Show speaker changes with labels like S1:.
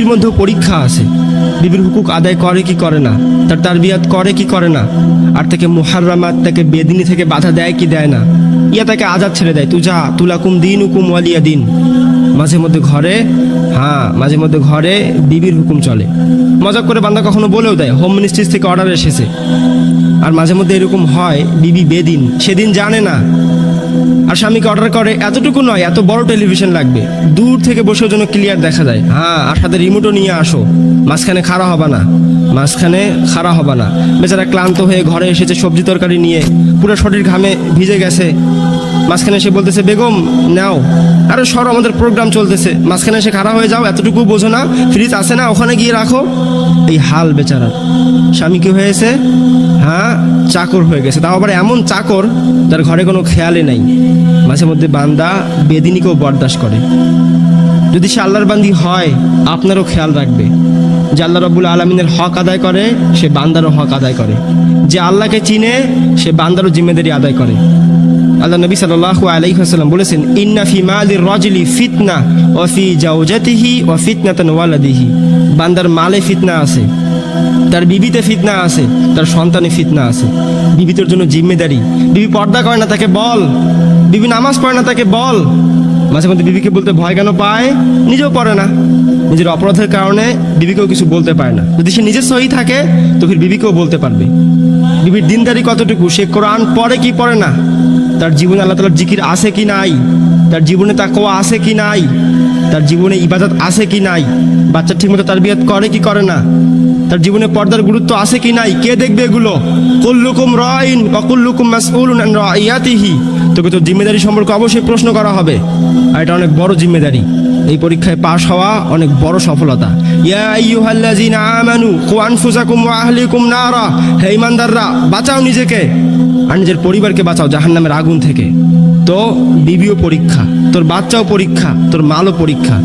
S1: বিবির মধ্যেও পরীক্ষা আছে। বিবির হুকুক আদায় করে কি করে না, তার তারবিয়াত করে কি করে না, আর তাকে মুহাররামাত, তাকে বেদিনী থেকে বাধা দেয় কি দেয় না, ইয়া তাকে আজাদ ছেড়ে দেয়, তুজা তুলাকুম দিন হুকুম ওয়ালিয়া দিন। মাঝে মধ্যে ঘরে, মাঝে মধ্যে ঘরে বিবির হুকুম চলে। মজাক করে বান্দা কখনো বলেও দেয় হোম মিনিস্ট্রিজ থেকে অর্ডার এসেছে। আর মাঝে মধ্যে এরকম হয় বিবি বেদিন, সেদিন জানে না, আর স্বামীকে অর্ডার করে এতটুকু নয়, এত বড় টেলিভিশন লাগবে, দূর থেকে বসেও যেন ক্লিয়ার দেখা যায়। আর সাথে রিমোটও নিয়ে আসো, মাঝখানে খাড়া হবে না, মাঝখানে খাড়া হবে না। বেচারা ক্লান্ত হয়ে ঘরে এসেছে সবজি তরকারি নিয়ে, পুরো শরীর ঘামে ভিজে গেছে। মাঝখানে এসে বলতেছে বেগম নাও, আরে সর আমাদের প্রোগ্রাম চলতেছে, মাঝখানে এসে খাড়া হয়ে যাও, এতটুকু বোঝো না, ফ্রিজ আছে না ওখানে গিয়ে রাখো। এই হাল বেচারার। স্বামী কি হয়েছে? চাকর হয়ে গেছে, তাও আবার এমন চাকর যার ঘরে কোনো খেয়ালই নাই। মাঝে মধ্যে বান্দা বেদিনীকেও বরদাস্ত করে। যদি সে আল্লাহর বান্দি হয়, আপনারও খেয়াল রাখবে যে আল্লাহ রাব্বুল আলামিনের হক আদায় করে, সে বান্দারও হক আদায় করে। যে আল্লাহকে চিনে, সে বান্দারও জিম্মেদারি আদায় করে। আল্লাহ নবী সাল্লাল্লাহু আলাইহি ওয়াসাল্লাম বলেছেন, ইন্না ফি মালির রাজুলি ফিতনা ওয়া ফি জাওজাতিহি ওয়া ফিতনাতান ওয়ালাদিহি। বান্দার মালে ফিতনা আছে, তার বিবিতে ফিতনা আছে, তার সন্তানে ফিতনা আছে। বিবিদের জন্য জিম্মেদারি। বিবি পর্দা করে না, তাকে বল। বিবি নামাজ পড়ে না, তাকে বল। মাঝে মধ্যে বিবিকে বলতে ভয় কেন পায়? নিজেও পড়ে না, নিজের অপরাধের কারণে বিবিকেও কিছু বলতে পারে না। যদি সে নিজে সহি থাকে তো ফির বিবিকেও বলতে পারবে। বিবির দিনদারি কতটুকু, সে কোরআন পড়ে কি পড়ে না, তার জীবনে আল্লাহ তাআলার জিকির আছে কি নাই, তার জীবনে তাকওয়া আছে কি নাই, তার জীবনে ইবাদত আছে কি নাই, বাচ্চা ঠিকমতো তারবিয়াত করে কি করে না, তার জীবনে পর্দার গুরুত্ব আছে কি নাই, কে দেখবে এগুলো? কুল্লুকুম রাইন ওয়া কুল্লুকুম মাসউলুন আন রাইয়াতিহি। তোকে তো জিম্মেদারি সম্পর্কে অবশ্যই প্রশ্ন করা হবে, আর এটা অনেক বড় জিম্মেদারি। এই পরীক্ষায় পাশ হওয়া অনেক বড় সফলতা। ইয়া আইয়ুহাল্লাযিনা আমানু কু আনফুসাকুম ওয়া আহলিকুম নারা। হে ঈমানদাররা, বাঁচাও নিজেকে আর নিজের পরিবারকে বাঁচাও জাহান্নামের আগুন থেকে। তো বিবিও পরীক্ষা, তোর বাচ্চাও পরীক্ষা, তোর মালও পরীক্ষা।